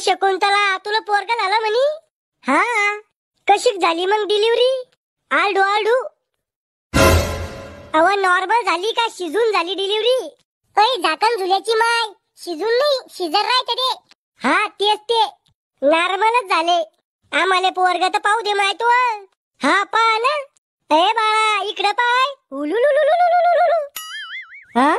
शकुंतला तुला पोरगा झाला म्हणी? हा. कशी झाली मग डिलिव्हरी? आलडू आलडू. अव नॉर्मल झाली का शिजून झाली डिलिव्हरी? झाकण झुल्याची माय, शिजून नाही शिजर राहते ते. हा तेच ते, नॉर्मलच झाले. आम्हाला पोरगा तर पाहू दे माय तू. हा पहा ना. ए बाळा इकडे पाय. हुलुलुलुलुलुलुलु. हा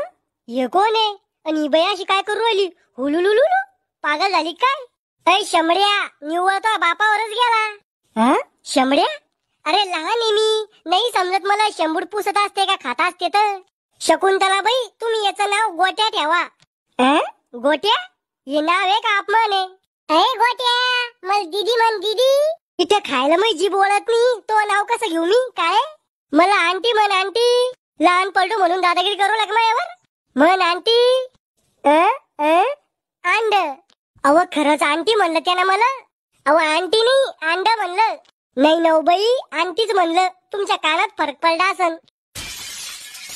हे कोण आहे? आणि बया अशी काय करू राहिली? हुलुलुलुलु. पागल झाली काय? शंभड्या निव्वळ तो बापावरच गेला. हा शंभड्या? अरे लहान आहे मी, नाही समजत मला. शंभूड पुसत असते का खाता असते तर? शकुंतला बाई तुम्ही याचं नाव गोट्या ठेवा. गोट्या? हे नाव आहे का अपमान आहे? गोट्या मला दीदी म्हण दीदी. इथे खायला मी जीभ ओळत नाही, तो नाव कसं घेऊ मी? काय मला आंटी म्हण आंटी. लहान पलटू म्हणून दादागिरी करू लाग माझ्यावर. म्हण आंटी. अंड. अव खरंच आंटी म्हणलं त्यानं मला. अव आंटी नाही अंड म्हणलं. नाही नव बाई आंटीच म्हणलं. तुमच्या कानात फरक पडला असन.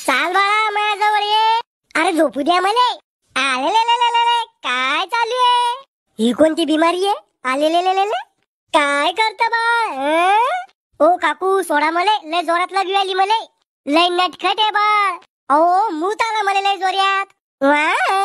चाल बाळा माझ्याजवळ ये. अरे झोपू द्या मला. आले काय चालू आहे? ही कोणती बिमारी आहे? आलेले काय करता बा? ओ काकू सोडा मले, लय जोरात लागली आली मले. लय नटखट आहे बा. अहो मूत आला मला लय जोऱ्यात. वा